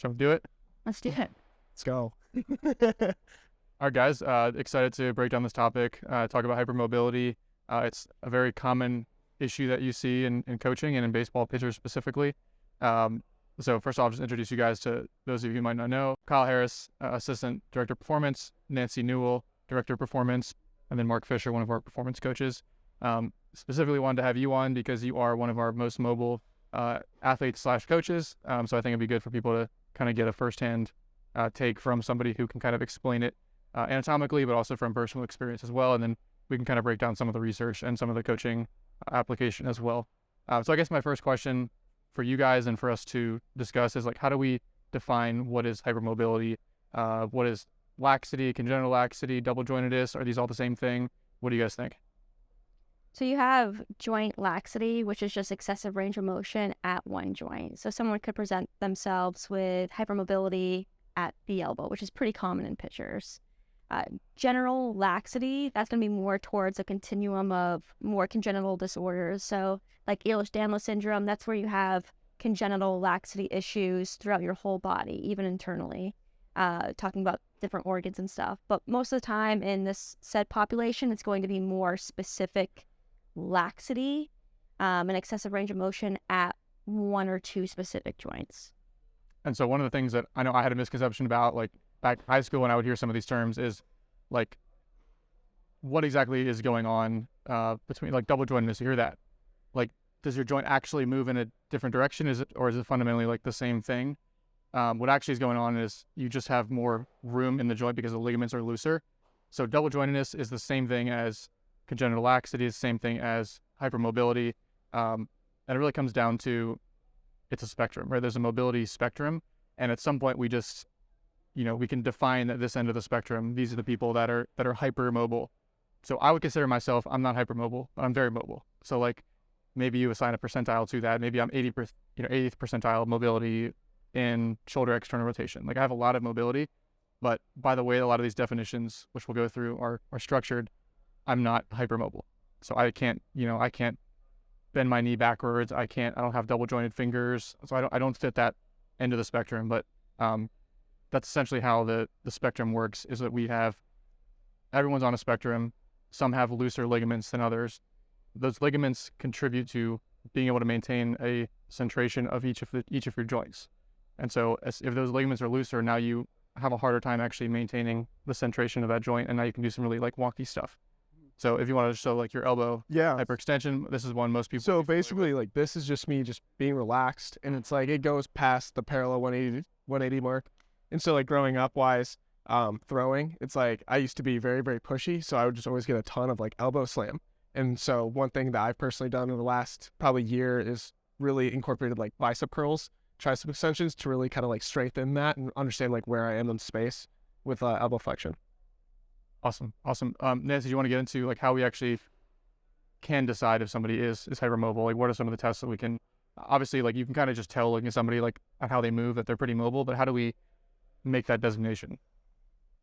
Shall we do it? Let's do it. Let's go. All right, guys. Excited to break down this topic, talk about hypermobility. It's a very common issue that you see in coaching and in baseball pitchers specifically. So first off, I'll just introduce you guys to those of you who might not know. Kyle Harris, Assistant Director of Performance, Nancy Newell, Director of Performance, and then Mark Fisher, one of our performance coaches. Specifically wanted to have you on because you are one of our most mobile athletes/coaches. So I think it'd be good for people to kind of get a firsthand take from somebody who can kind of explain it anatomically, but also from personal experience as well. And then we can kind of break down some of the research and some of the coaching application as well. So I guess my first question for you guys and for us to discuss is, like, how do we define what is hypermobility? What is laxity, congenital laxity, double jointedness? Are these all the same thing? What do you guys think? So you have joint laxity, which is just excessive range of motion at one joint. So someone could present themselves with hypermobility at the elbow, which is pretty common in pitchers. General laxity, that's going to be more towards a continuum of more congenital disorders. So like Ehlers-Danlos syndrome, that's where you have congenital laxity issues throughout your whole body, even internally, talking about different organs and stuff. But most of the time in this said population, it's going to be more specific laxity and excessive range of motion at one or two specific joints. And so one of the things that I know I had a misconception about, like back in high school when I would hear some of these terms, is like, what exactly is going on between, like, double jointedness? You hear that, like, does your joint actually move in a different direction? Is it fundamentally like the same thing? What actually is going on is you just have more room in the joint because the ligaments are looser. So double jointedness is the same thing as congenital laxity, is the same thing as hypermobility. And it really comes down to, it's a spectrum, right? There's a mobility spectrum. And at some point we just, we can define at this end of the spectrum, these are the people that are hypermobile. So I would consider myself, I'm not hypermobile, but I'm very mobile. So like, maybe you assign a percentile to that. Maybe I'm 80th percentile mobility in shoulder external rotation. Like, I have a lot of mobility, but by the way a lot of these definitions, which we'll go through, are structured, I'm not hypermobile. So I can't bend my knee backwards. I don't have double jointed fingers. So I don't fit that end of the spectrum. But that's essentially how the spectrum works, is that everyone's on a spectrum. Some have looser ligaments than others. Those ligaments contribute to being able to maintain a centration of each of your joints. And so if those ligaments are looser, now you have a harder time actually maintaining the centration of that joint, and now you can do some really like wonky stuff. So if you want to show like your elbow hyperextension, this is one most people. So basically, like, this is just me just being relaxed, and it's like it goes past the parallel 180 mark. And so, like, growing up wise, throwing, it's like I used to be very, very pushy, so I would just always get a ton of like elbow slam. And so one thing that I've personally done in the last probably year is really incorporated like bicep curls, tricep extensions, to really kind of like strengthen that and understand like where I am in space with elbow flexion. Awesome. Nancy, do you want to get into like how we actually can decide if somebody is hypermobile? Like, what are some of the tests that we can, obviously, like, you can kind of just tell looking at somebody like at how they move that they're pretty mobile, but how do we make that designation?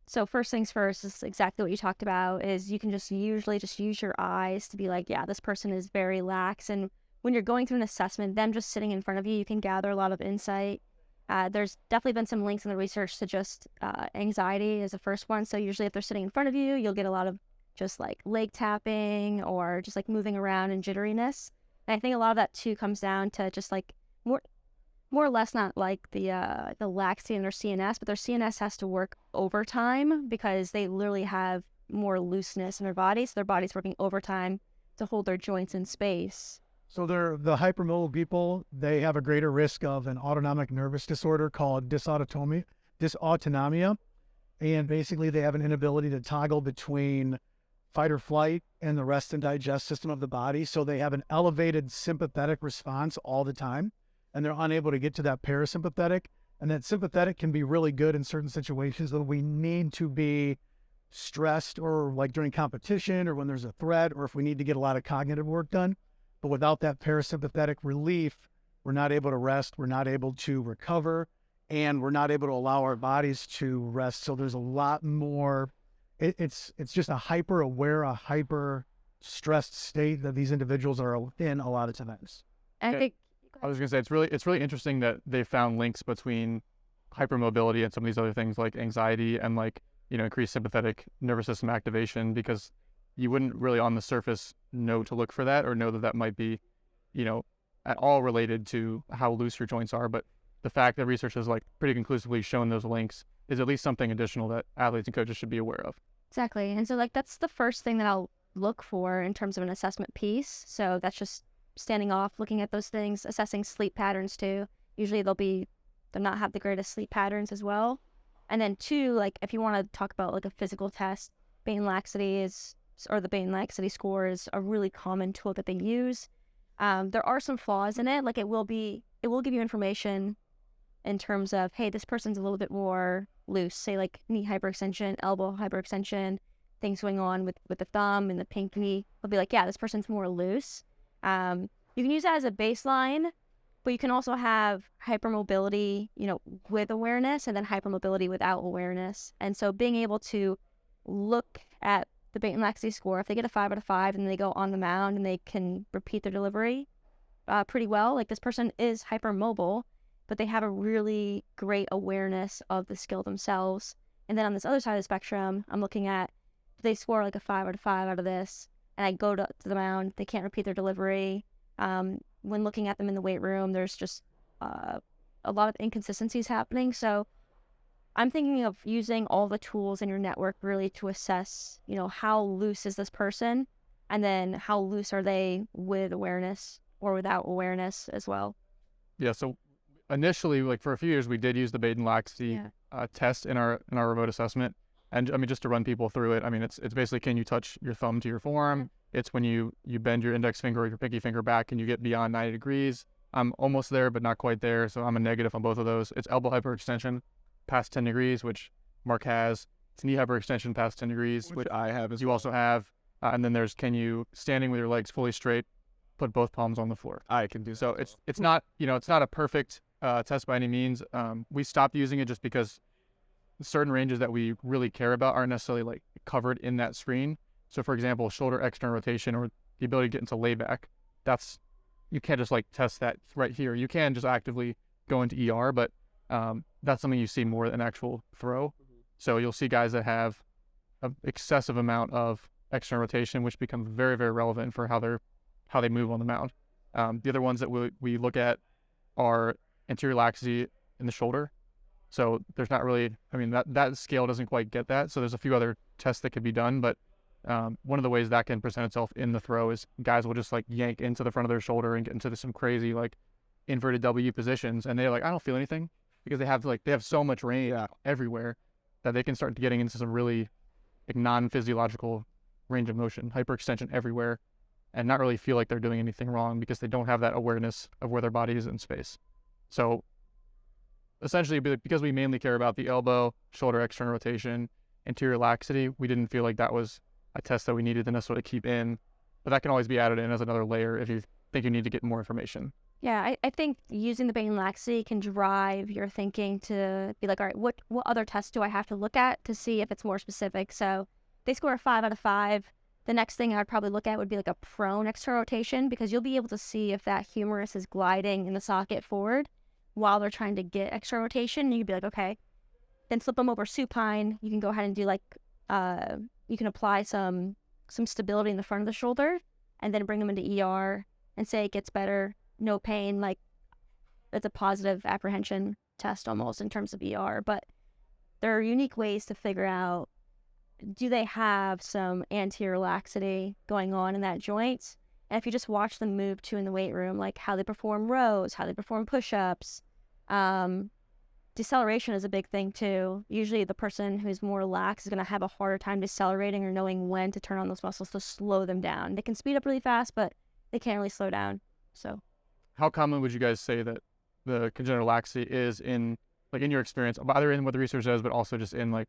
So first things first is exactly what you talked about, is you can just usually just use your eyes to be like, yeah, this person is very lax. And when you're going through an assessment, them just sitting in front of you can gather a lot of insight. There's definitely been some links in the research to just anxiety as the first one. So usually if they're sitting in front of you, you'll get a lot of just like leg tapping or just like moving around and jitteriness. And I think a lot of that too comes down to just like more or less not like the laxity in their CNS, but their CNS has to work overtime because they literally have more looseness in their bodies. So their body's working overtime to hold their joints in space. So the hypermobile people, they have a greater risk of an autonomic nervous disorder called dysautonomia. And basically they have an inability to toggle between fight or flight and the rest and digest system of the body. So they have an elevated sympathetic response all the time, and they're unable to get to that parasympathetic. And that sympathetic can be really good in certain situations that we need to be stressed, or like during competition or when there's a threat, or if we need to get a lot of cognitive work done. But without that parasympathetic relief, we're not able to rest, we're not able to recover, and we're not able to allow our bodies to rest. So there's a lot more, it's just a hyper-aware, a hyper-stressed state that these individuals are in a lot of times. I think I was going to say, it's really interesting that they found links between hypermobility and some of these other things like anxiety and like, increased sympathetic nervous system activation, because you wouldn't really on the surface know to look for that or know that that might be, at all related to how loose your joints are. But the fact that research has like pretty conclusively shown those links is at least something additional that athletes and coaches should be aware of. Exactly. And so like that's the first thing that I'll look for in terms of an assessment piece. So that's just standing off, looking at those things, assessing sleep patterns too. Usually they'll not have the greatest sleep patterns as well. And then two, like if you want to talk about like a physical test, Bain laxity or the Bain laxity score is a really common tool that they use. There are some flaws in it. Like it will give you information in terms of, hey, this person's a little bit more loose, say like knee hyperextension, elbow hyperextension, things going on with the thumb and the pinky. They'll be like, yeah, this person's more loose. You can use that as a baseline, but you can also have hypermobility, with awareness, and then hypermobility without awareness. And so being able to look at the Bain laxity score, if they get a 5 out of 5 and they go on the mound and they can repeat their delivery pretty well, like this person is hypermobile, but they have a really great awareness of the skill themselves. And then on this other side of the spectrum, I'm looking at, they score like a 5 out of 5 out of this, and I go to the mound, they can't repeat their delivery. When looking at them in the weight room, there's just a lot of inconsistencies happening. So I'm thinking of using all the tools in your network really to assess, how loose is this person, and then how loose are they with awareness or without awareness as well. Yeah. So initially, like for a few years, we did use the Baden laxity test in our remote assessment. And I mean, just to run people through it, I mean, it's basically, can you touch your thumb to your forearm? It's when you bend your index finger or your pinky finger back and you get beyond 90 degrees. I'm almost there, but not quite there. So I'm a negative on both of those. It's elbow hyperextension past 10 degrees, which Mark has. It's knee hyperextension past 10 degrees, which I have as you also have. And then there's, can you, standing with your legs fully straight, put both palms on the floor? I can do So that. it's not, it's not a perfect test by any means. We stopped using it just because certain ranges that we really care about aren't necessarily like covered in that screen. So for example, shoulder external rotation or the ability to get into layback, you can't just like test that right here. You can just actively go into ER, but that's something you see more than actual throw. So you'll see guys that have an excessive amount of external rotation, which becomes very, very relevant for how they move on the mound. The other ones that we look at are anterior laxity in the shoulder. So there's not really, I mean, that scale doesn't quite get that. So there's a few other tests that could be done, but one of the ways that can present itself in the throw is guys will just like yank into the front of their shoulder and get into some crazy like inverted W positions, and they're like, I don't feel anything, because they have so much range everywhere that they can start getting into some really like non-physiological range of motion, hyperextension everywhere, and not really feel like they're doing anything wrong because they don't have that awareness of where their body is in space. So essentially, because we mainly care about the elbow, shoulder external rotation, anterior laxity, we didn't feel like that was a test that we needed to necessarily keep in, but that can always be added in as another layer if you think you need to get more information. Yeah, I think using the Bain laxity can drive your thinking to be like, all right, what other tests do I have to look at to see if it's more specific? So they score a 5 out of 5. The next thing I'd probably look at would be like a prone external rotation, because you'll be able to see if that humerus is gliding in the socket forward while they're trying to get external rotation. And you'd be like, okay, then flip them over supine. You can go ahead and do like, you can apply some stability in the front of the shoulder and then bring them into ER and say it gets better, no pain. Like it's a positive apprehension test almost in terms of ER. But there are unique ways to figure out, do they have some anterior laxity going on in that joint? And if you just watch them move too in the weight room, like how they perform rows, how they perform push-ups, deceleration is a big thing too. Usually the person who's more lax is going to have a harder time decelerating or knowing when to turn on those muscles to slow them down. They can speed up really fast, but they can't really slow down. So how common would you guys say that the congenital laxity is in your experience, either in what the research says, but also just in like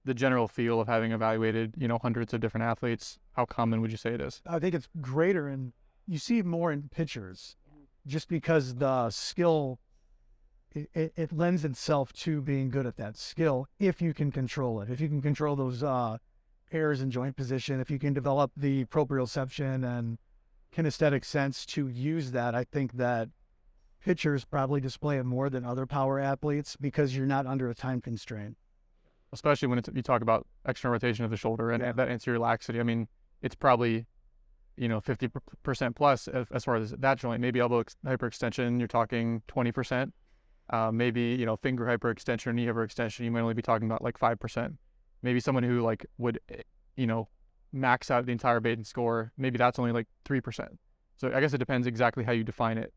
the general feel of having evaluated, hundreds of different athletes? How common would you say it is? I think it's greater, and you see it more in pitchers, just because the skill, it lends itself to being good at that skill if you can control it. If you can control those errors in joint position, if you can develop the proprioception and kinesthetic sense to use that, I think that pitchers probably display it more than other power athletes because you're not under a time constraint. Especially when you talk about external rotation of the shoulder and that anterior laxity. I mean, it's probably 50% plus as far as that joint. Maybe elbow hyperextension, you're talking 20%. Maybe finger hyperextension or knee hyperextension, you might only be talking about like 5%. Maybe someone who like would max out the entire Baden score, maybe that's only like 3%. So I guess it depends exactly how you define it.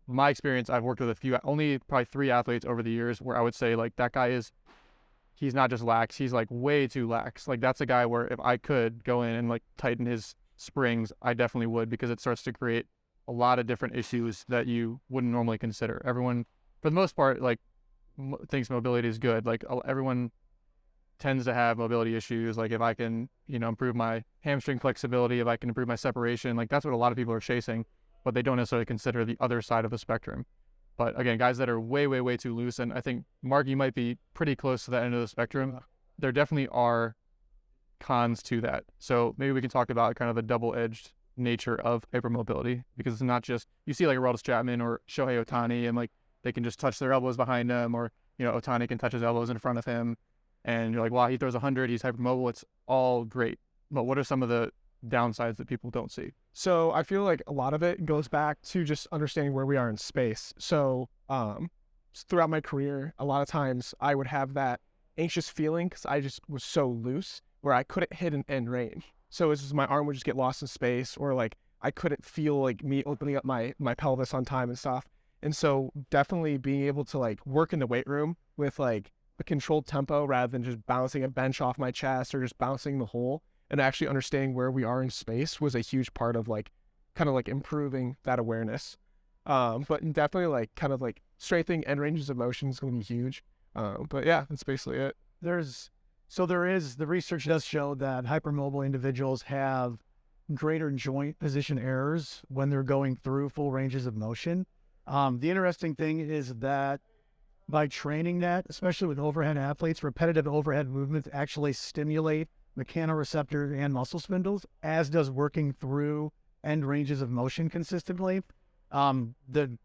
My experience, I've worked with only probably 3 athletes over the years where I would say like that guy he's not just lax, he's like way too lax. Like that's a guy where if I could go in and like tighten his springs, I definitely would, because it starts to create a lot of different issues that you wouldn't normally consider. Everyone, for the most part, like thinks mobility is good. Like everyone tends to have mobility issues. Like if I can, improve my hamstring flexibility, if I can improve my separation, like that's what a lot of people are chasing, but they don't necessarily consider the other side of the spectrum. But again, guys that are way, way, way too loose, and I think, Mark, you might be pretty close to that end of the spectrum. There definitely are cons to that. So maybe we can talk about kind of the double-edged nature of hypermobility, because it's not just, you see like Aroldis Chapman or Shohei Ohtani, and like they can just touch their elbows behind them, or, Ohtani can touch his elbows in front of him. And you're like, wow, he throws 100, he's hypermobile. It's all great. But what are some of the downsides that people don't see? So I feel like a lot of it goes back to just understanding where we are in space. So throughout my career, a lot of times I would have that anxious feeling because I just was so loose where I couldn't hit an end range. So it's just my arm would just get lost in space, or like I couldn't feel like me opening up my pelvis on time and stuff. And so definitely being able to like work in the weight room with like a controlled tempo rather than just bouncing a bench off my chest or just bouncing the hole, and actually understanding where we are in space was a huge part of like kind of like improving that awareness. But definitely like kind of like strengthening end ranges of motion is going to be huge. But yeah, that's basically it. The research does show that hypermobile individuals have greater joint position errors when they're going through full ranges of motion. The interesting thing is that by training that, especially with overhead athletes, repetitive overhead movements actually stimulate mechanoreceptors and muscle spindles, as does working through end ranges of motion consistently. The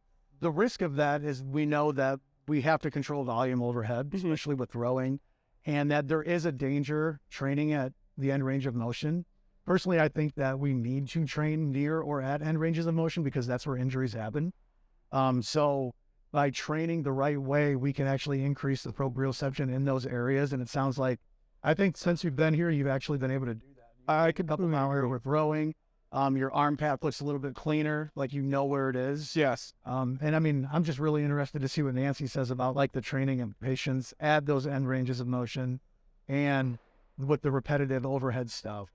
risk of that is we know that we have to control volume overhead, especially with throwing, and that there is a danger training at the end range of motion. Personally, I think that we need to train near or at end ranges of motion because that's where injuries happen. So by training the right way, we can actually increase the proprioception in those areas. And it sounds like, I think since you've been here, you've actually been able to do that. I could couple hours with throwing. Your arm path looks a little bit cleaner, like you know where it is. Yes. And I mean, I'm just really interested to see what Nancy says about like the training of patients at those end ranges of motion and with the repetitive overhead stuff.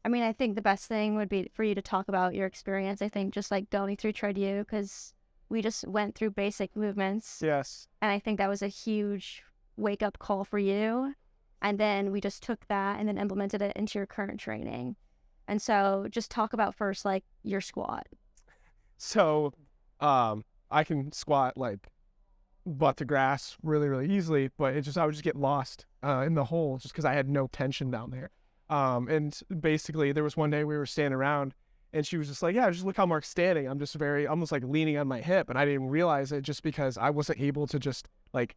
I mean, I think the best thing would be for you to talk about your experience. I think just like going through Tread-U, because we just went through basic movements. Yes. And I think that was a huge wake-up call for you. And then we just took that and then implemented it into your current training. And so just talk about first, like, your squat. So I can squat, like, butt to grass really, really easily, but I would just get lost in the hole just because I had no tension down there. And basically, there was one day we were standing around, and she was just like, yeah, just look how Mark's standing. I'm just almost like leaning on my hip, and I didn't realize it just because I wasn't able to just, like,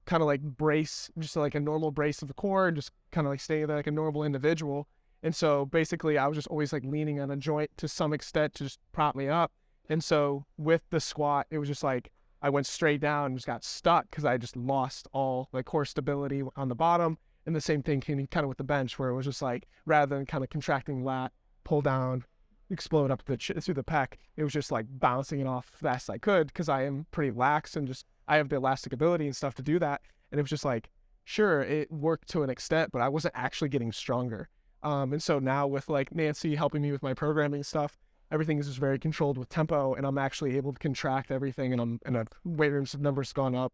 kind of like brace, just like a normal brace of the core, and just kind of like stay there like a normal individual. And so basically I was just always like leaning on a joint to some extent to just prop me up. And so with the squat, it was just like I went straight down and just got stuck because I just lost all like core stability on the bottom. And the same thing came kind of with the bench, where it was just like, rather than kind of contracting lat, pull down, explode up through the pec, it was just like bouncing it off fast as I could because I am pretty lax and just I have the elastic ability and stuff to do that. And it was just like, sure, it worked to an extent, but I wasn't actually getting stronger. And so now with like Nancy helping me with my programming stuff, everything is just very controlled with tempo, and I'm actually able to contract everything, and weight room's numbers gone up.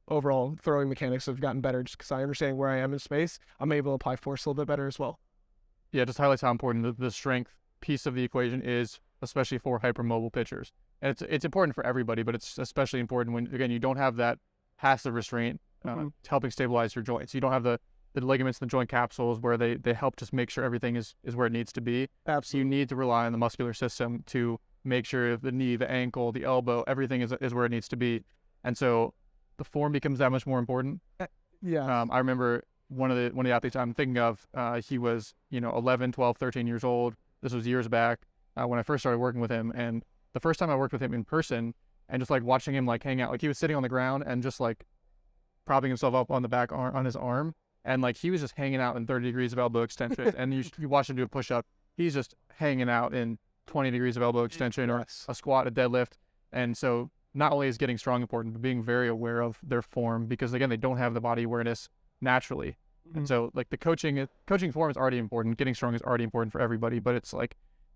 Overall throwing mechanics have gotten better just because I understand where I am in space. I'm able to apply force a little bit better as well. Yeah, just highlights how important the strength piece of the equation is, especially for hypermobile pitchers. And it's important for everybody, but it's especially important when, again, you don't have that passive restraint helping stabilize your joints. You don't have the ligaments and the joint capsules where they help just make sure everything is where it needs to be. Absolutely. So you need to rely on the muscular system to make sure the knee, the ankle, the elbow, everything is where it needs to be. And so the form becomes that much more important. Yeah. I remember one of the athletes I'm thinking of, he was, 11, 12, 13 years old. This was years back when I first started working with him. And the first time I worked with him in person and just like watching him like hang out, like he was sitting on the ground and just like propping himself up on the back arm, on his arm. And like he was just hanging out in 30 degrees of elbow extension. And you watch him do a push up. He's just hanging out in 20 degrees of elbow extension or a squat, a deadlift. And so not only is getting strong important, but being very aware of their form, because again, they don't have the body awareness naturally. And so like the coaching form is already important. Getting strong is already important for everybody, but it's like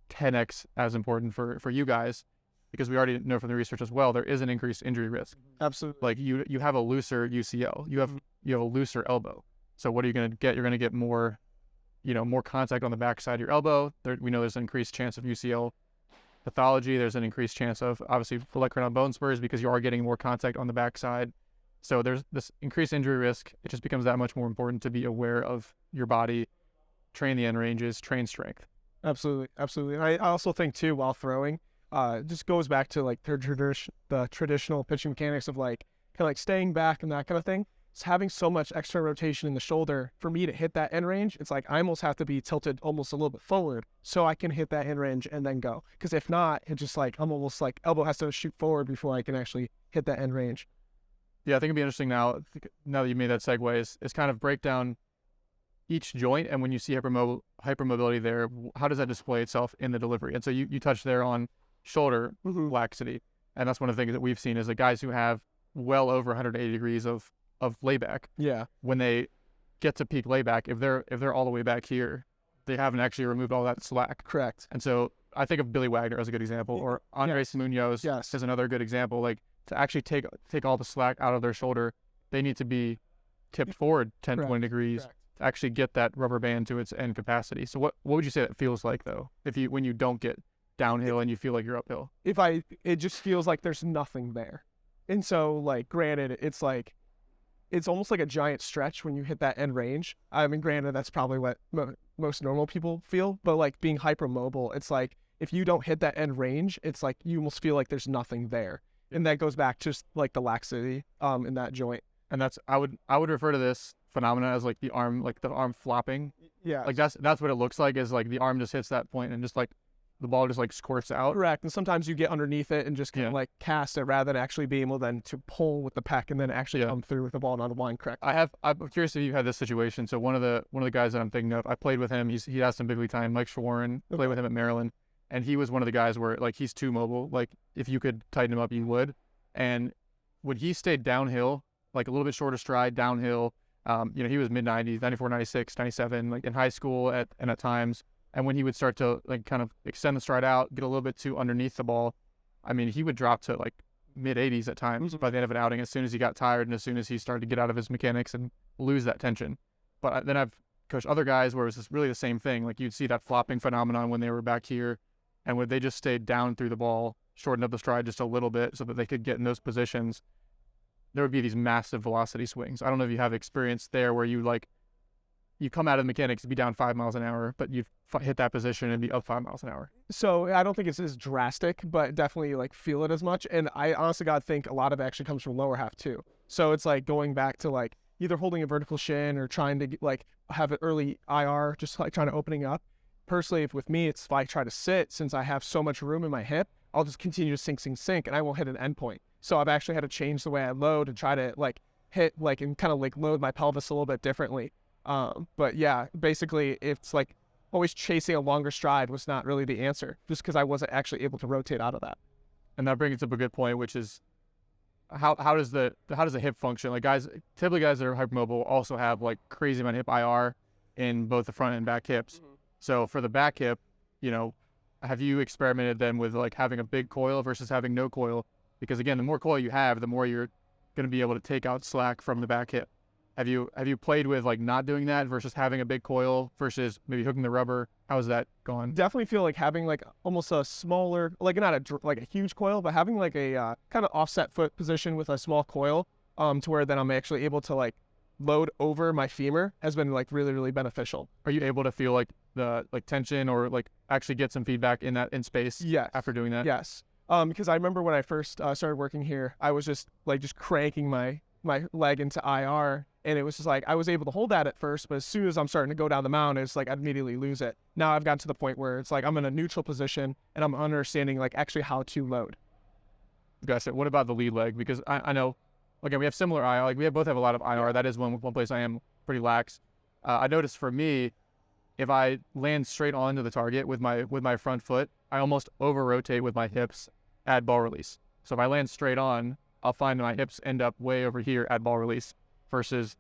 10x as important for you guys, because we already know from the research as well, there is an increased injury risk. Absolutely. Like you have a looser UCL, you have a looser elbow. So what are you going to get? You're going to get more, more contact on the backside of your elbow. We know there's an increased chance of UCL pathology. There's an increased chance of obviously olecranon bone spurs because you are getting more contact on the backside. So there's this increased injury risk. It just becomes that much more important to be aware of your body, train the end ranges, train strength. Absolutely. Absolutely. And I also think too, while throwing, it just goes back to like the traditional pitching mechanics of like kind of like staying back and that kind of thing. It's having so much extra rotation in the shoulder for me to hit that end range. It's like I almost have to be tilted almost a little bit forward so I can hit that end range and then go. Because if not, it's just like I'm almost like elbow has to shoot forward before I can actually hit that end range. Yeah, I think it'd be interesting now that you made that segue is kind of break down each joint, and when you see hypermobility there, how does that display itself in the delivery? And so you touched there on shoulder laxity, and that's one of the things that we've seen is the guys who have well over 180 degrees of layback. Yeah. When they get to peak layback, if they're all the way back here, they haven't actually removed all that slack. Correct. And so I think of Billy Wagner as a good example, or Andres Munoz is another good example. Like to actually take all the slack out of their shoulder, they need to be tipped forward 10, 20 degrees to actually get that rubber band to its end capacity. So what would you say that feels like though, when you don't get downhill and you feel like you're uphill? It just feels like there's nothing there. And so like, granted, it's like, it's almost like a giant stretch when you hit that end range. I mean, granted, that's probably what most normal people feel, but like being hypermobile, it's like, if you don't hit that end range, it's like, you almost feel like there's nothing there. And that goes back to just like the laxity in that joint. And that's I would refer to this phenomena as like the arm flopping. Yeah. Like that's what it looks like, is like the arm just hits that point and just like the ball just like squirts out. Correct. And sometimes you get underneath it and just kind of like cast it rather than actually being able then to pull with the pec and then actually come through with the ball not a line. Correct. I'm curious if you've had this situation. So one of the guys that I'm thinking of, I played with him. He has some big league time. Mike Schwarren, played with him at Maryland. And he was one of the guys where like he's too mobile. Like if you could tighten him up, you would. And when he stayed downhill, like a little bit shorter stride downhill, he was mid 90s, 94, 96, 97, like in high school and at times. And when he would start to like kind of extend the stride out, get a little bit too underneath the ball, I mean, he would drop to like mid 80s at times by the end of an outing, as soon as he got tired and as soon as he started to get out of his mechanics and lose that tension. But then I've coached other guys where it was just really the same thing. Like you'd see that flopping phenomenon when they were back here, and when they just stayed down through the ball, shortened up the stride just a little bit so that they could get in those positions, there would be these massive velocity swings. I don't know if you have experience there where you come out of the mechanics to be down 5 miles an hour, but you hit that position and be up 5 miles an hour. So I don't think it's as drastic, but definitely like feel it as much. And I honestly think a lot of it actually comes from lower half too. So it's like going back to like either holding a vertical shin or trying to like have an early IR, just like trying to opening up. Personally, if with me, it's if I try to sit, since I have so much room in my hip, I'll just continue to sink, and I won't hit an end point. So I've actually had to change the way I load and try to like hit like and kind of like load my pelvis a little bit differently. But yeah, basically it's like always chasing a longer stride was not really the answer, just because I wasn't actually able to rotate out of that. And that brings up a good point, which is how does the hip function? Like typically guys that are hypermobile also have like crazy amount of hip IR in both the front and back hips. So for the back hip, have you experimented then with like having a big coil versus having no coil? Because again, the more coil you have, the more you're going to be able to take out slack from the back hip. Have you played with like not doing that versus having a big coil versus maybe hooking the rubber? How's that gone? Definitely feel like having like almost a smaller, like not a huge coil, but having like a kind of offset foot position with a small coil, to where then I'm actually able to like load over my femur has been like really, really beneficial. Are you able to feel like the tension or like actually get some feedback in space? Yes. After doing that? Yes. Because I remember when I first started working here, I was just cranking my leg into IR, and it was just like I was able to hold that at first, but as soon as I'm starting to go down the mound, it's like I'd immediately lose it. Now I've gotten to the point where it's like I'm in a neutral position and I'm understanding like actually how to load. Gotcha. What about the lead leg? Because I know, again, we have similar IR. Like we both have a lot of IR. That is one place I am pretty lax. I noticed for me, if I land straight onto the target with my front foot, I almost over rotate with my hips at ball release. So if I land straight on, I'll find my hips end up way over here at ball release, versus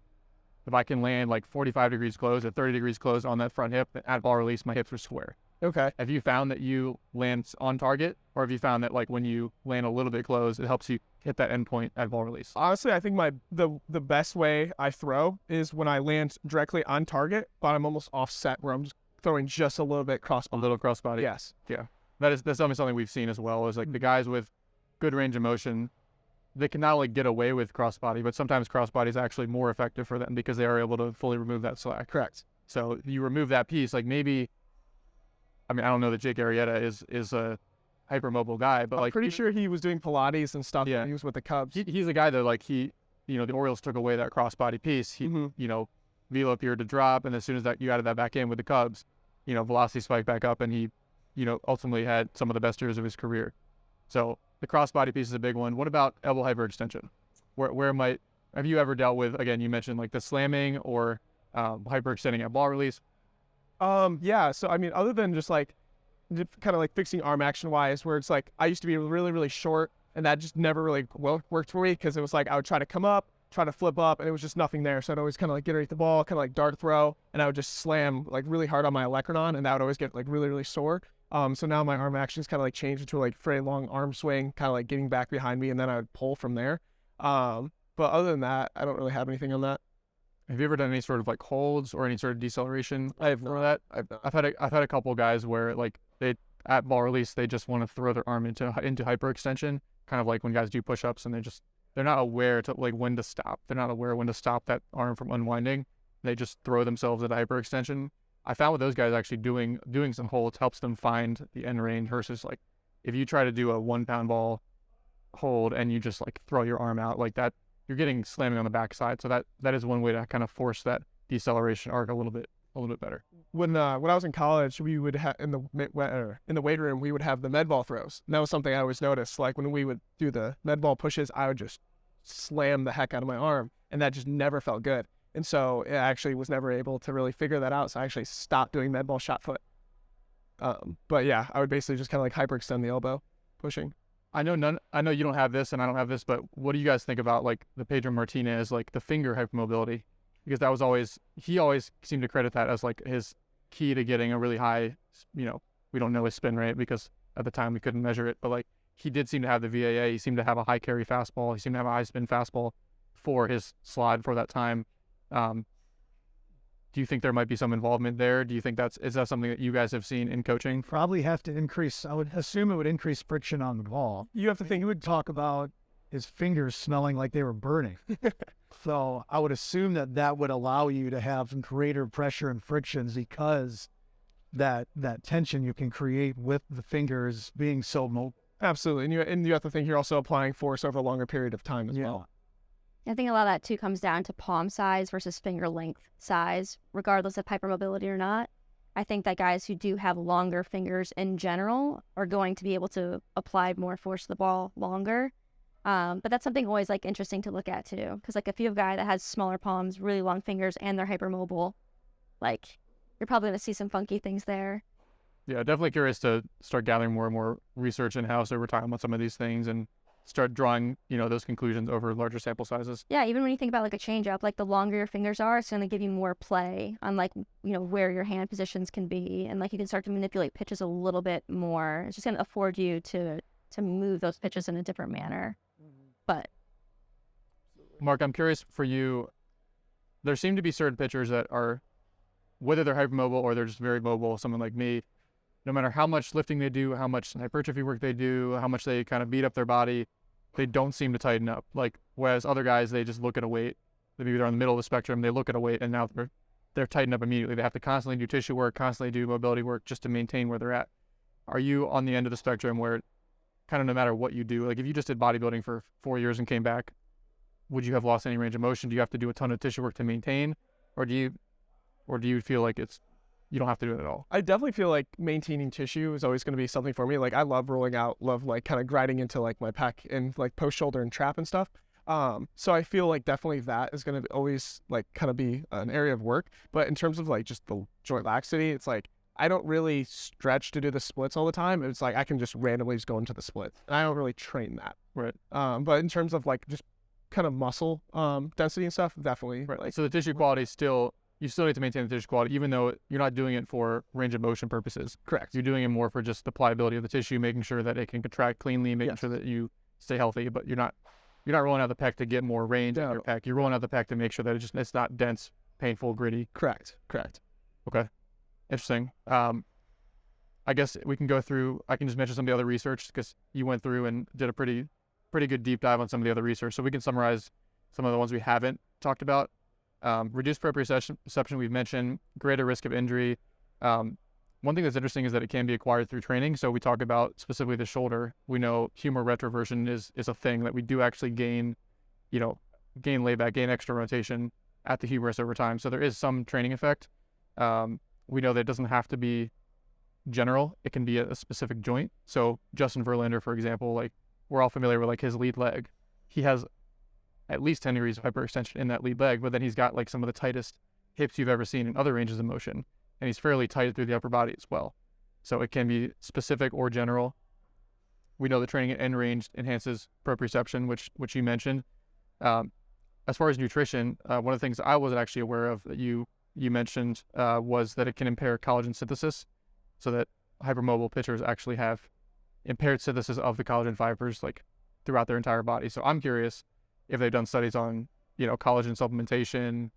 if I can land like 45 degrees closed or 30 degrees closed on that front hip at ball release, my hips are square. Okay. Have you found that you land on target, or have you found that like when you land a little bit closed, it helps you hit that end point at ball release? Honestly, I think the best way I throw is when I land directly on target, but I'm almost offset where I'm just throwing just a little bit cross. A little cross body. Yes. Yeah. That's something we've seen as well, is like the guys with good range of motion, they can not only get away with crossbody, but sometimes crossbody is actually more effective for them because they are able to fully remove that slack. Correct. So you remove that piece, like maybe, I mean, I don't know that Jake Arrieta is a hypermobile guy, but I'm like pretty sure he was doing Pilates and stuff. Yeah. When he was with the Cubs. he's a guy that like the Orioles took away that crossbody piece. He, velo appeared to drop, and as soon as that you added that back in with the Cubs, velocity spiked back up, and he, ultimately had some of the best years of his career. So the crossbody piece is a big one. What about elbow hyperextension? Have you ever dealt with, again, you mentioned like the slamming or hyperextending at ball release? Yeah. So I mean, other than just kind of like fixing arm action wise, where it's like I used to be really, really short, and that just never really worked for me, because it was like I would try to come up, try to flip up, and it was just nothing there. So I'd always kind of like get underneath the ball, kind of like dart throw, and I would just slam like really hard on my olecranon, and that would always get like really, really sore. So now my arm actions kind of like changed into like very long arm swing, kind of like getting back behind me, and then I would pull from there. But other than that, I don't really have anything on that. Have you ever done any sort of like holds or any sort of deceleration? I've for that. I've had a couple guys where like they at ball release they just want to throw their arm into hyperextension, kind of like when guys do push-ups and they're not aware to like when to stop. They're not aware when to stop that arm from unwinding. They just throw themselves into hyperextension. I found with those guys actually doing some holds helps them find the end range, versus like if you try to do a 1 pound ball hold and you just like throw your arm out like that, you're getting slamming on the backside. So that is one way to kind of force that deceleration arc a little bit better. When I was in college, we would have in the weight room, we would have the med ball throws. And that was something I always noticed. Like when we would do the med ball pushes, I would just slam the heck out of my arm, and that just never felt good. And so I actually was never able to really figure that out. So I actually stopped doing med ball shot foot. But yeah, I would basically just kind of like hyperextend the elbow pushing. I know you don't have this and I don't have this, but what do you guys think about like the Pedro Martinez, like the finger hypermobility? Because that was he always seemed to credit that as like his key to getting a really high, we don't know his spin rate because at the time we couldn't measure it, but like he did seem to have the VAA. He seemed to have a high carry fastball. He seemed to have a high spin fastball for his slide for that time. Do you think there might be some involvement there? Do you think is that something that you guys have seen in coaching? Probably have to increase. I would assume it would increase friction on the ball. You have to think. You would talk about his fingers smelling like they were burning. So I would assume that would allow you to have greater pressure and frictions, because that tension you can create with the fingers being so mobile. Absolutely. And you have to think you're also applying force over a longer period of time as well. I think a lot of that too comes down to palm size versus finger length size, regardless of hypermobility or not. I think that guys who do have longer fingers in general are going to be able to apply more force to the ball longer. But that's something always like interesting to look at too, because like if you have a guy that has smaller palms, really long fingers, and they're hypermobile, like you're probably going to see some funky things there. Yeah, definitely curious to start gathering more and more research in-house over time on some of these things and start drawing, those conclusions over larger sample sizes. Yeah, even when you think about like a changeup, like the longer your fingers are, it's going to give you more play on like, where your hand positions can be. And like you can start to manipulate pitches a little bit more. It's just going to afford you to move those pitches in a different manner. But Mark, I'm curious for you, there seem to be certain pitchers that are, whether they're hypermobile or they're just very mobile, someone like me, no matter how much lifting they do, how much hypertrophy work they do, how much they kind of beat up their body, they don't seem to tighten up. Like, whereas other guys, they just look at a weight maybe they're on the middle of the spectrum, they look at a weight and now they're tightened up immediately. They have to constantly do tissue work, constantly do mobility work just to maintain where they're at. Are you on the end of the spectrum where kind of no matter what you do, like if you just did bodybuilding for 4 years and came back, would you have lost any range of motion? Do you have to do a ton of tissue work to maintain, or do you feel like you don't have to do it at all? I definitely feel like maintaining tissue is always going to be something for me. Like I love rolling out, love like kind of grinding into like my pec and like post shoulder and trap and stuff. So I feel like definitely that is going to always like kind of be an area of work. But in terms of like just the joint laxity, it's like I don't really stretch to do the splits all the time. It's like I can just randomly just go into the splits, and I don't really train that. Right. But in terms of like just kind of muscle density and stuff, definitely. Right. So the tissue quality you still need to maintain the tissue quality, even though you're not doing it for range of motion purposes. Correct. You're doing it more for just the pliability of the tissue, making sure that it can contract cleanly, making sure that you stay healthy. But you're not rolling out the pec to get more range in your pec. You're rolling out the pec to make sure that it's not dense, painful, gritty. Correct. Okay. Interesting. I guess we can go through. I can just mention some of the other research because you went through and did a pretty good deep dive on some of the other research. So we can summarize some of the ones we haven't talked about. Reduced proprioception we've mentioned, greater risk of injury. One thing that's interesting is that it can be acquired through training. So we talk about specifically the shoulder. We know humor retroversion is a thing that we do actually gain layback, gain extra rotation at the humerus over time. So there is some training effect. We know that it doesn't have to be general. It can be a specific joint. So Justin Verlander, for example, like we're all familiar with like his lead leg. He has at least 10 degrees of hyperextension in that lead leg, but then he's got like some of the tightest hips you've ever seen in other ranges of motion. And he's fairly tight through the upper body as well. So it can be specific or general. We know that training at end range enhances proprioception, which you mentioned. As far as nutrition, one of the things I wasn't actually aware of that you mentioned was that it can impair collagen synthesis, so that hypermobile pitchers actually have impaired synthesis of the collagen fibers like throughout their entire body. So I'm curious if they've done studies on, collagen supplementation,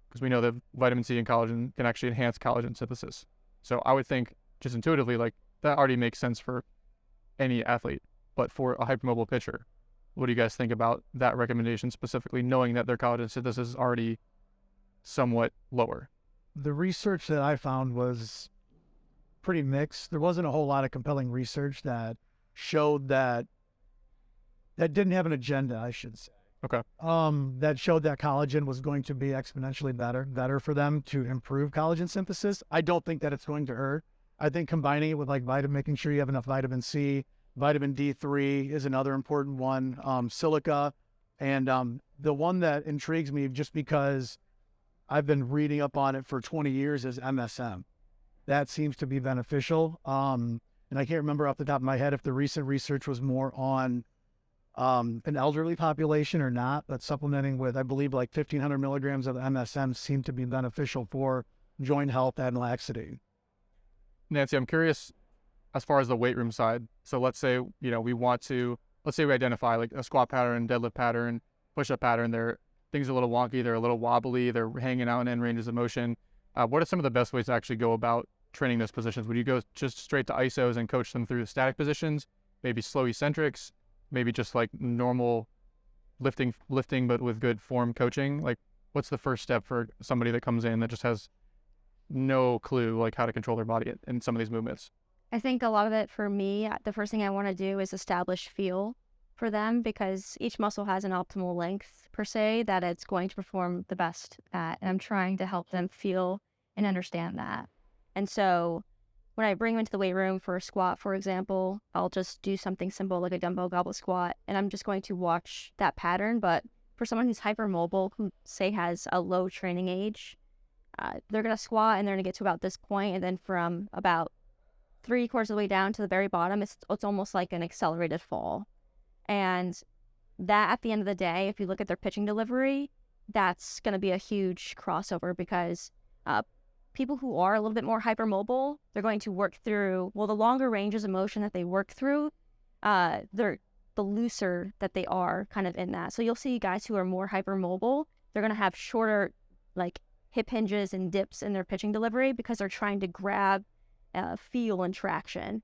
because we know that vitamin C and collagen can actually enhance collagen synthesis. So I would think just intuitively, like that already makes sense for any athlete, but for a hypermobile pitcher, what do you guys think about that recommendation specifically, knowing that their collagen synthesis is already somewhat lower? The research that I found was pretty mixed. There wasn't a whole lot of compelling research that showed that didn't have an agenda, I should say. Okay. That showed that collagen was going to be exponentially better for them to improve collagen synthesis. I don't think that it's going to hurt. I think combining it with like making sure you have enough vitamin C, vitamin D3 is another important one, silica. And the one that intrigues me just because I've been reading up on it for 20 years is MSM. That seems to be beneficial. And I can't remember off the top of my head if the recent research was more on an elderly population or not, but supplementing with, I believe, like 1,500 milligrams of MSM seemed to be beneficial for joint health and laxity. Nancy, I'm curious as far as the weight room side. So let's say, let's say we identify like a squat pattern, deadlift pattern, push-up pattern. Things are a little wonky. They're a little wobbly. They're hanging out in end ranges of motion. What are some of the best ways to actually go about training those positions? Would you go just straight to ISOs and coach them through the static positions, maybe slow eccentrics, maybe just like normal lifting, but with good form coaching? Like, what's the first step for somebody that comes in that just has no clue like how to control their body in some of these movements? I think a lot of it for me, the first thing I want to do is establish feel for them, because each muscle has an optimal length per se that it's going to perform the best at. And I'm trying to help them feel and understand that. And so when I bring them into the weight room for a squat, for example, I'll just do something simple like a dumbbell goblet squat, and I'm just going to watch that pattern. But for someone who's hypermobile, who say has a low training age, they're going to squat and they're going to get to about this point, and then from about 3/4 of the way down to the very bottom, it's almost like an accelerated fall. And that, at the end of the day, if you look at their pitching delivery, that's going to be a huge crossover, because people who are a little bit more hypermobile, they're going to work through, the longer ranges of motion that they work through, the looser that they are kind of in that. So you'll see guys who are more hypermobile, they're going to have shorter like hip hinges and dips in their pitching delivery because they're trying to grab feel and traction.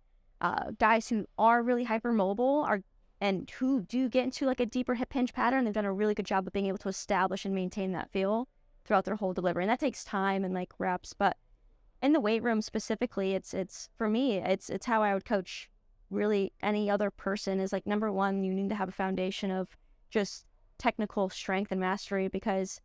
Guys who are really hypermobile and who do get into like a deeper hip hinge pattern, they've done a really good job of being able to establish and maintain that feel throughout their whole delivery. And that takes time and like reps. But in the weight room specifically, it's for me, it's how I would coach really any other person is like, number one, you need to have a foundation of just technical strength and mastery, because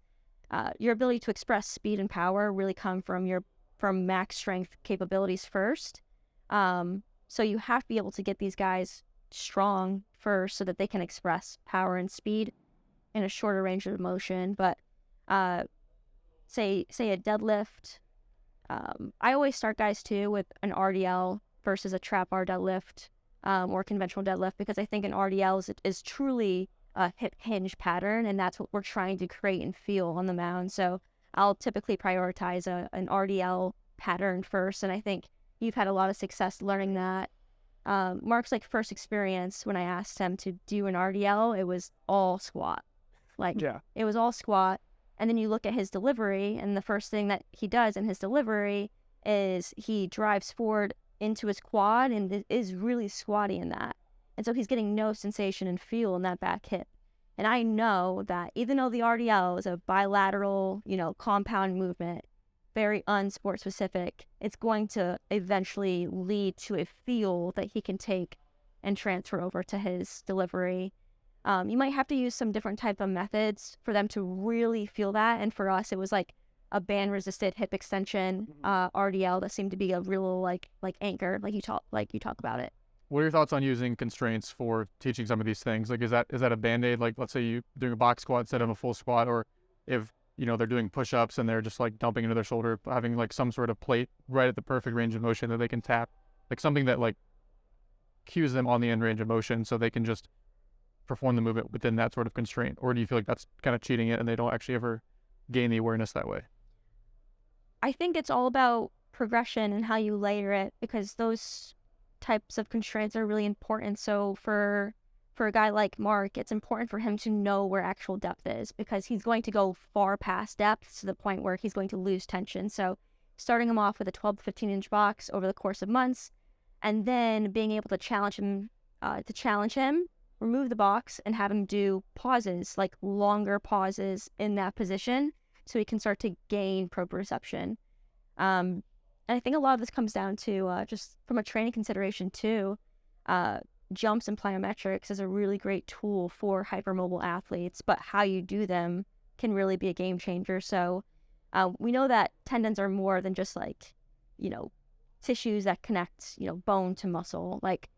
your ability to express speed and power really come from max strength capabilities first. So you have to be able to get these guys strong first so that they can express power and speed in a shorter range of motion. But say a deadlift, I always start guys too with an RDL versus a trap bar deadlift or conventional deadlift, because I think an RDL is truly a hip hinge pattern, and that's what we're trying to create and feel on the mound. So I'll typically prioritize an RDL pattern first, and I think you've had a lot of success learning that. Mark's like first experience when I asked him to do an RDL, it was all squat. It was all squat. And then you look at his delivery, and the first thing that he does in his delivery is he drives forward into his quad and is really squatty in that. And so he's getting no sensation and feel in that back hip. And I know that even though the RDL is a bilateral, compound movement, very unsport specific, it's going to eventually lead to a feel that he can take and transfer over to his delivery. You might have to use some different type of methods for them to really feel that. And for us, it was like a band resisted hip extension RDL that seemed to be a real like anchor, like you talk about it. What are your thoughts on using constraints for teaching some of these things? Like, is that a Band-Aid? Like, let's say you're doing a box squat instead of a full squat, or if, they're doing push-ups and they're just like dumping into their shoulder, having like some sort of plate right at the perfect range of motion that they can tap, like something that like cues them on the end range of motion so they can just perform the movement within that sort of constraint? Or do you feel like that's kind of cheating it and they don't actually ever gain the awareness that way? I think it's all about progression and how you layer it, because those types of constraints are really important. So for a guy like Mark, it's important for him to know where actual depth is, because he's going to go far past depth to the point where he's going to lose tension. So starting him off with a 12 to 15 inch box over the course of months, and then being able to challenge him, remove the box and have him do pauses, like longer pauses in that position, so he can start to gain proprioception. And I think a lot of this comes down to just from a training consideration too. Jumps and plyometrics is a really great tool for hypermobile athletes, but how you do them can really be a game changer. So we know that tendons are more than just like, tissues that connect, bone to muscle. Like,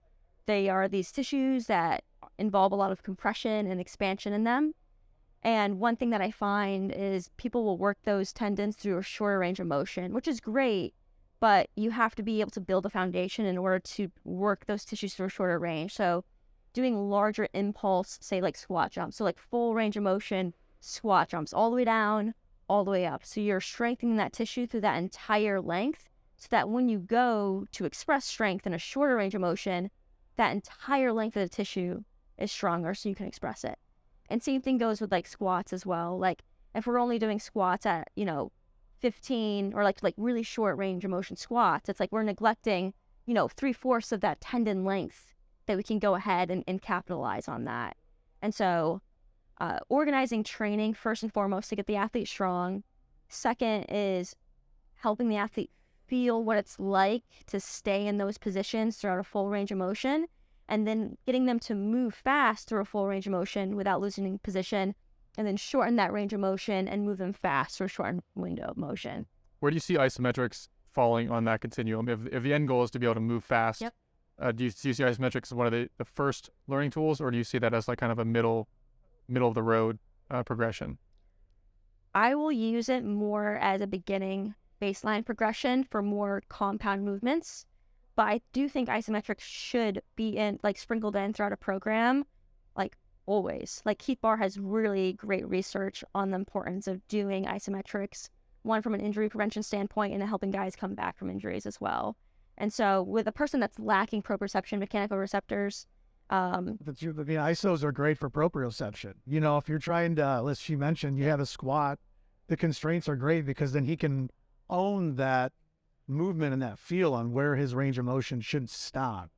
they are these tissues that involve a lot of compression and expansion in them. And one thing that I find is people will work those tendons through a shorter range of motion, which is great, but you have to be able to build a foundation in order to work those tissues through a shorter range. So doing larger impulse, say like squat jumps, so like full range of motion, squat jumps all the way down, all the way up. So you're strengthening that tissue through that entire length, so that when you go to express strength in a shorter range of motion, that entire length of the tissue is stronger so you can express it. And same thing goes with like squats as well. Like, if we're only doing squats at, 15 or like really short range of motion squats, it's like we're neglecting, 3/4 of that tendon length that we can go ahead and capitalize on that. And so organizing training first and foremost to get the athlete strong. Second is helping the athlete feel what it's like to stay in those positions throughout a full range of motion, and then getting them to move fast through a full range of motion without losing position, and then shorten that range of motion and move them fast through a shortened window of motion. Where do you see isometrics falling on that continuum? If the end goal is to be able to move fast, Yep. Do you see isometrics as one of the first learning tools, or do you see that as like kind of a middle of the road progression? I will use it more as a beginning baseline progression for more compound movements, but I do think isometrics should be sprinkled in throughout a program, like always. Like, Keith Barr has really great research on the importance of doing isometrics, one from an injury prevention standpoint and helping guys come back from injuries as well. And so with a person that's lacking proprioception, mechanical receptors, ISOs are great for proprioception. If you're trying to, as she mentioned, you have a squat, the constraints are great because then he can own that movement and that feel on where his range of motion should stop.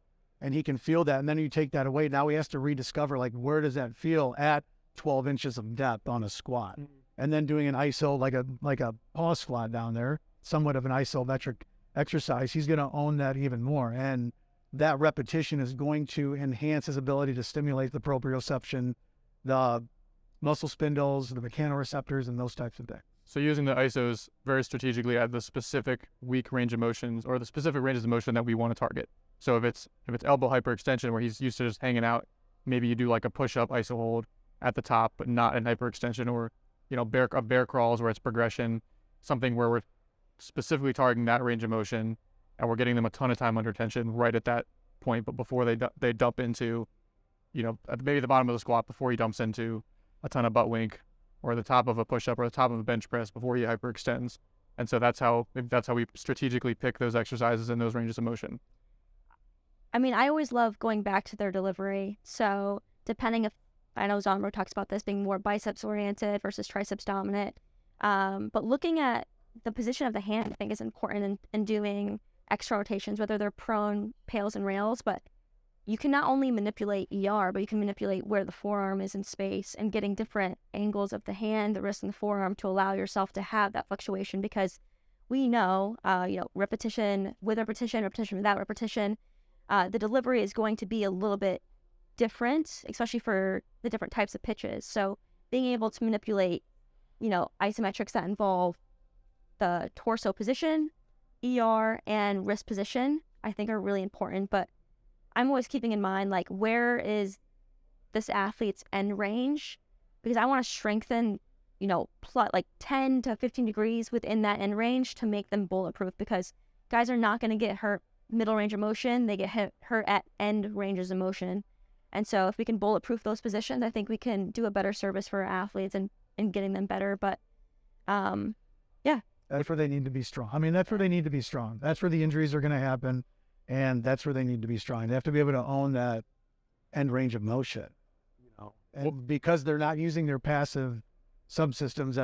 and he can feel that. And then you take that away. Now he has to rediscover, like, where does that feel at 12 inches of depth on a squat? And then doing an iso, like a pause squat down there, somewhat of an isometric exercise, he's going to own that even more. And that repetition is going to enhance his ability to stimulate the proprioception, the muscle spindles, the mechanoreceptors, and those types of things. So using the ISOs very strategically at the specific weak range of motions or the specific ranges of motion that we want to target. So if it's elbow hyperextension where he's used to just hanging out, maybe you do like a push-up ISO hold at the top, but not an hyperextension, or bear crawls where it's progression, something where we're specifically targeting that range of motion and we're getting them a ton of time under tension right at that point, but before they dump into, at maybe the bottom of the squat before he dumps into a ton of butt wink, or the top of a push-up or the top of a bench press before he hyperextends. And so that's how we strategically pick those exercises in those ranges of motion. I mean, I always love going back to their delivery. So depending if, I know Zonro talks about this being more biceps oriented versus triceps dominant. But looking at the position of the hand, I think is important in doing extra rotations, whether they're prone, pails, and rails. But you can not only manipulate ER, but you can manipulate where the forearm is in space and getting different angles of the hand, the wrist, and the forearm to allow yourself to have that fluctuation, because we know, repetition with repetition, repetition without repetition, the delivery is going to be a little bit different, especially for the different types of pitches. So being able to manipulate, isometrics that involve the torso position, ER, and wrist position, I think are really important. But I'm always keeping in mind, like, where is this athlete's end range? Because I want to strengthen, like 10 to 15 degrees within that end range to make them bulletproof, because guys are not going to get hurt middle range of motion. They get hurt at end ranges of motion. And so if we can bulletproof those positions, I think we can do a better service for our athletes and getting them better. But, yeah. That's where they need to be strong. I mean, that's where they need to be strong. That's where the injuries are going to happen. And that's where they need to be strong. They have to be able to own that end range of motion, and because they're not using their passive subsystems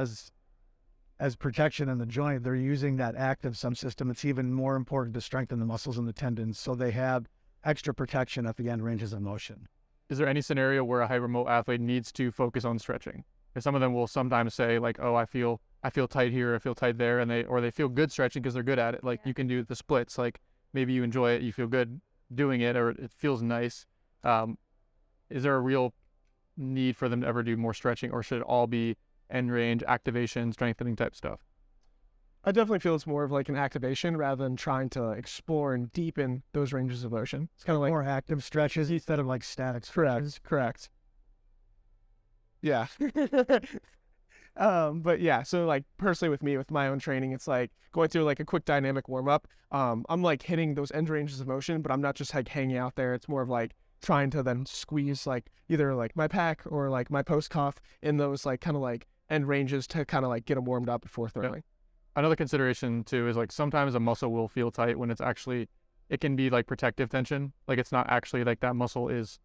as protection in the joint, they're using that active subsystem. It's even more important to strengthen the muscles and the tendons so they have extra protection at the end ranges of motion. Is there any scenario where a hypermobile athlete needs to focus on stretching? Because some of them will sometimes say, like, oh, I feel tight here, I feel tight there, and they feel good stretching because they're good at it. Like, you can do the splits, like maybe you enjoy it, you feel good doing it, or it feels nice. Is there a real need for them to ever do more stretching, or should it all be end range, activation, strengthening type stuff? I definitely feel it's more of like an activation rather than trying to explore and deepen those ranges of motion. It's kind of like more active stretches instead of like static stretches. Correct. Yeah. But yeah, so like personally with me, with my own training, it's like going through like a quick dynamic warm up. I'm like hitting those end ranges of motion, but I'm not just like hanging out there. It's more of like trying to then squeeze like either like my pec or like my post cuff in those like kind of like end ranges to kind of like get them warmed up before throwing. Yeah. Another consideration too is like sometimes a muscle will feel tight when it can be like protective tension. Like it's not actually like that muscle is,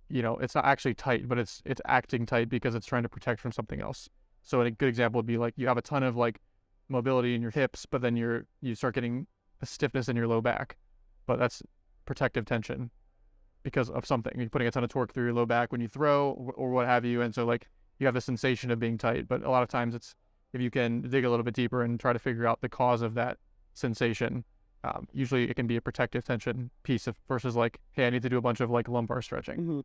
it's not actually tight, but it's acting tight because it's trying to protect from something else. So a good example would be like you have a ton of like mobility in your hips, but then you start getting a stiffness in your low back, but that's protective tension because of something. You're putting a ton of torque through your low back when you throw or what have you, and so like you have the sensation of being tight. But a lot of times it's, if you can dig a little bit deeper and try to figure out the cause of that sensation, usually it can be a protective tension piece versus like, hey, I need to do a bunch of like lumbar stretching. Mm-hmm.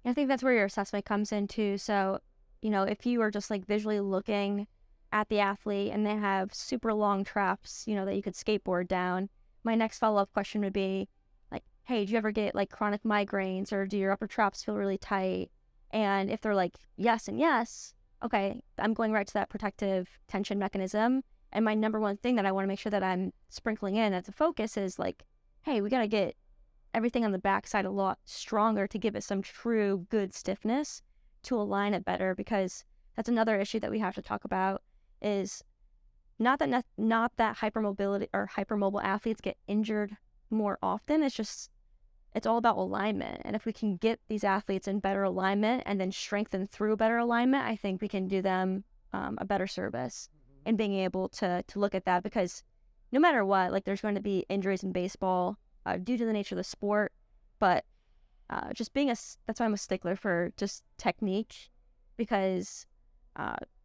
I think that's where your assessment comes in too. So, if you are just like visually looking at the athlete and they have super long traps, that you could skateboard down, my next follow-up question would be like, hey, do you ever get like chronic migraines, or do your upper traps feel really tight? And if they're like yes and yes, okay, I'm going right to that protective tension mechanism. And my number one thing that I want to make sure that I'm sprinkling in as a focus is like, hey, we got to get everything on the backside a lot stronger to give it some true good stiffness to align it better, because that's another issue that we have to talk about is not that hypermobility or hypermobile athletes get injured more often. It's all about alignment. And if we can get these athletes in better alignment and then strengthen through better alignment, I think we can do them a better service in being able to look at that, because no matter what, like there's going to be injuries in baseball, due to the nature of the sport, but just that's why I'm a stickler for just technique, because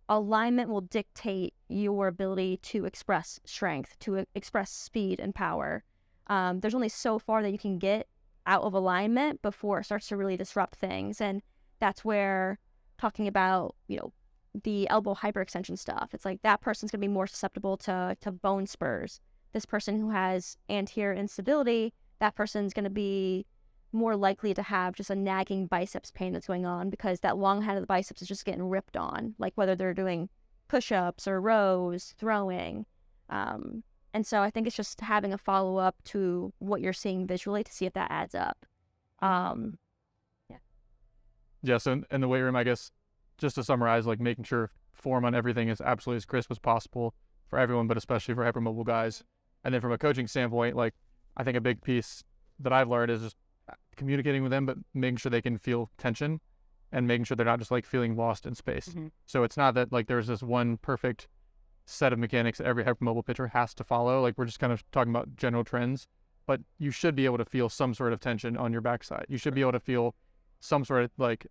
alignment will dictate your ability to express strength, to express speed and power. There's only so far that you can get out of alignment before it starts to really disrupt things. And that's where talking about, the elbow hyperextension stuff, it's like that person's going to be more susceptible to bone spurs. This person who has anterior instability, that person's going to be more likely to have just a nagging biceps pain that's going on because that long head of the biceps is just getting ripped on, like whether they're doing push-ups or rows, throwing. And so I think it's just having a follow-up to what you're seeing visually to see if that adds up. Yeah, so in the weight room, I guess, just to summarize, like making sure form on everything is absolutely as crisp as possible for everyone, but especially for hypermobile guys. And then from a coaching standpoint, like I think a big piece that I've learned is just communicating with them, but making sure they can feel tension and making sure they're not just like feeling lost in space. Mm-hmm. So it's not that like there's this one perfect set of mechanics that every hypermobile pitcher has to follow. Like we're just kind of talking about general trends, but you should be able to feel some sort of tension on your backside. You should be able to feel some sort of like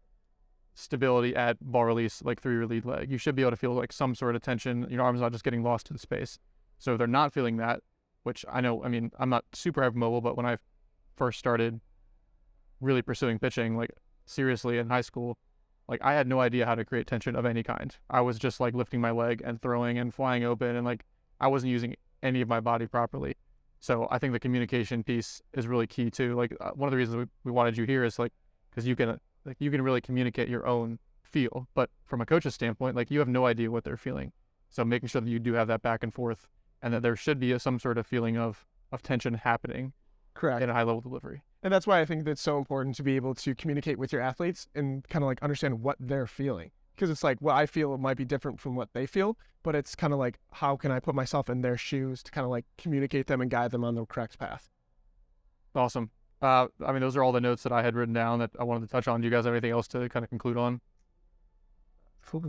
stability at ball release, like through your lead leg. You should be able to feel like some sort of tension. Your arm's not just getting lost in space. So if they're not feeling that, which I know, I mean, I'm not super hypermobile, but when I first started really pursuing pitching, like seriously in high school, like I had no idea how to create tension of any kind. I was just like lifting my leg and throwing and flying open, and like I wasn't using any of my body properly. So I think the communication piece is really key too. Like one of the reasons we wanted you here is like because you can really communicate your own feel, but from a coach's standpoint, like you have no idea what they're feeling. So making sure that you do have that back and forth, and that there should be some sort of feeling of tension happening. Correct. In a high level delivery. And that's why I think that's so important to be able to communicate with your athletes and kind of like understand what they're feeling. Because it's like, what I feel might be different from what they feel, but it's kind of like, how can I put myself in their shoes to kind of like communicate them and guide them on the correct path? Awesome. I mean, those are all the notes that I had written down that I wanted to touch on. Do you guys have anything else to kind of conclude on?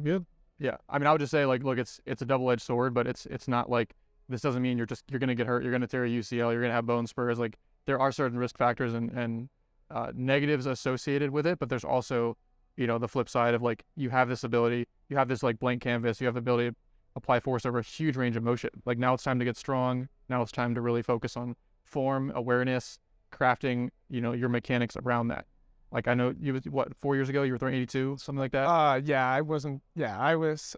Good. Yeah. I mean, I would just say like, look, it's a double-edged sword, but it's not like, this doesn't mean you're going to get hurt. You're going to tear a UCL. You're going to have bone spurs. Like there are certain risk factors and negatives associated with it, but there's also, the flip side of like, you have this ability, you have this like blank canvas, you have the ability to apply force over a huge range of motion. Like now it's time to get strong. Now it's time to really focus on form, awareness, crafting, your mechanics around that. Like I know you was 4 years ago, you were throwing 82, something like that. I was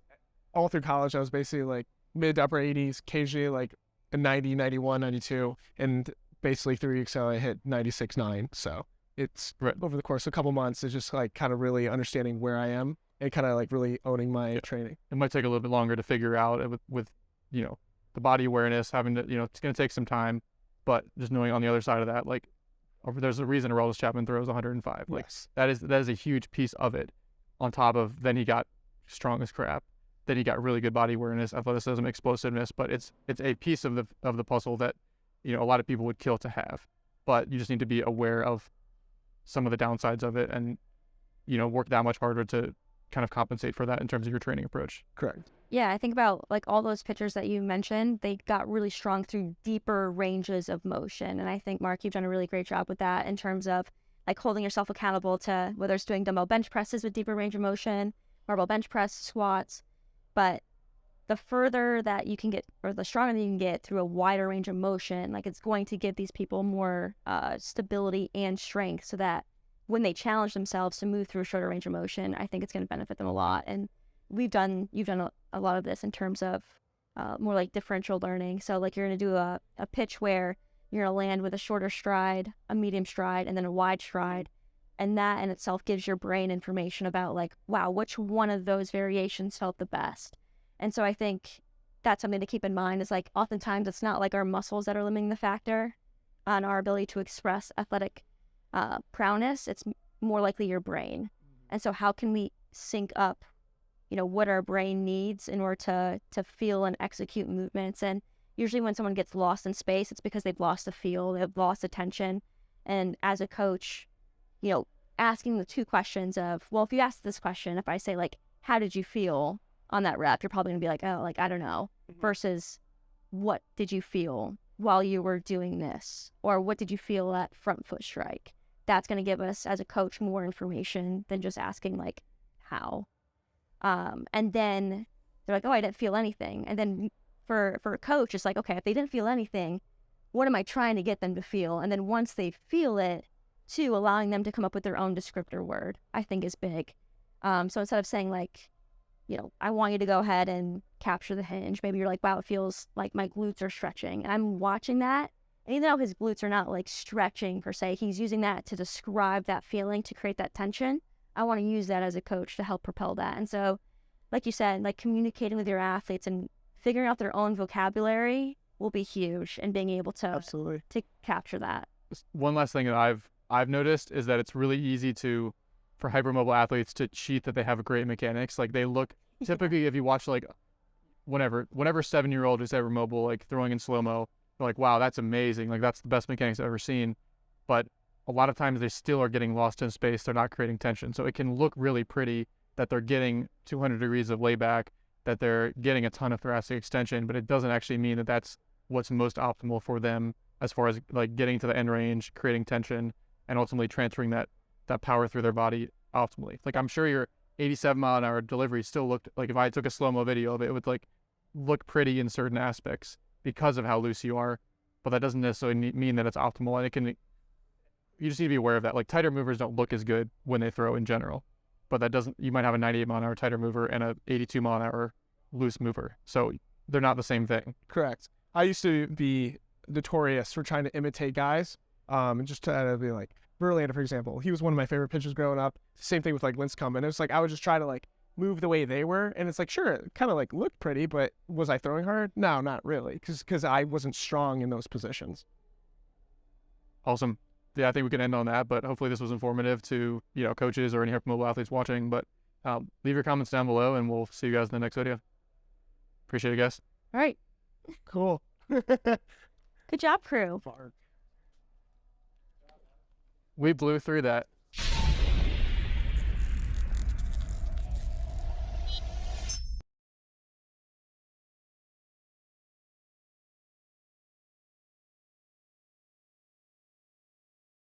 all through college. I was basically like mid to upper 80s, occasionally like a 90, 91, 92, and basically 3 weeks ago I hit 96.9. So it's right. Over the course of a couple months, it's just like kind of really understanding where I am and kind of like really owning my training. It might take a little bit longer to figure out with the body awareness, having to, it's going to take some time, but just knowing on the other side of that, like there's a reason Aroldis Chapman throws 105. Like yes. that is a huge piece of it. On top of then he got strong as crap. Then he got really good body awareness, athleticism, explosiveness, but it's a piece of the puzzle that a lot of people would kill to have. But you just need to be aware of some of the downsides of it and work that much harder to kind of compensate for that in terms of your training approach. Correct. Yeah, I think about like all those pitchers that you mentioned, they got really strong through deeper ranges of motion. And I think, Mark, you've done a really great job with that in terms of like holding yourself accountable to whether it's doing dumbbell bench presses with deeper range of motion, barbell bench press, squats. But the further that you can get, or the stronger that you can get through a wider range of motion, like it's going to give these people more stability and strength so that when they challenge themselves to move through a shorter range of motion, I think it's going to benefit them a lot. And you've done a lot of this in terms of more like differential learning. So like you're going to do a pitch where you're going to land with a shorter stride, a medium stride, and then a wide stride. And that in itself gives your brain information about like, wow, which one of those variations felt the best. And so I think that's something to keep in mind is like oftentimes it's not like our muscles that are limiting the factor on our ability to express athletic prowess. It's more likely your brain. And so how can we sync up, what our brain needs in order to feel and execute movements? And usually when someone gets lost in space, it's because they've lost a feel, they've lost attention. And as a coach, asking the two questions of, well, if you ask this question, if I say like, how did you feel on that rep, you're probably gonna be like, oh, like, I don't know, versus what did you feel? while you were doing this? Or what did you feel at front foot strike? That's going to give us, as a coach, more information than just asking, like, how. And then they're like, oh, I didn't feel anything. And then for a coach, it's like, okay, if they didn't feel anything, what am I trying to get them to feel? And then once they feel it, too, allowing them to come up with their own descriptor word, I think is big. So instead of saying, like, you know, I want you to go ahead and capture the hinge, maybe you're like, wow, it feels like my glutes are stretching. And I'm watching that. And even though his glutes are not like stretching per se, he's using that to describe that feeling, to create that tension. I want to use that as a coach to help propel that. And so, like you said, like communicating with your athletes and figuring out their own vocabulary will be huge, and being able to Absolutely. to capture that. One last thing that I've noticed is that it's really easy for hypermobile athletes to cheat that they have great mechanics. Like they look typically, if you watch like whenever 7-year-old is hypermobile, like throwing in slow-mo, they're like, wow, that's amazing. Like that's the best mechanics I've ever seen. But a lot of times they still are getting lost in space. They're not creating tension. So it can look really pretty that they're getting 200 degrees of layback, that they're getting a ton of thoracic extension, but it doesn't actually mean that that's what's most optimal for them as far as like getting to the end range, creating tension, and ultimately transferring that power through their body optimally. Like I'm sure your 87-mile-an-hour delivery still looked like, if I took a slow-mo video of it, it would like look pretty in certain aspects because of how loose you are, but that doesn't necessarily mean that it's optimal. And it can, you just need to be aware of that. Like tighter movers don't look as good when they throw in general, but that doesn't, you might have a 98-mile-an-hour tighter mover and a 82-mile-an-hour loose mover. So they're not the same thing. Correct. I used to be notorious for trying to imitate guys, and just to be like, Verlander, for example, he was one of my favorite pitchers growing up. Same thing with like Lincecum, and it's like I would just try to like move the way they were, and it's like, sure, it kind of like looked pretty, but was I throwing hard? No, not really, because I wasn't strong in those positions. Awesome. Yeah, I think we can end on that, but hopefully this was informative to, you know, coaches or any hypermobile athletes watching. But leave your comments down below, and we'll see you guys in the next video. Appreciate it, guys. All right. Cool. Good job, crew. We blew through that.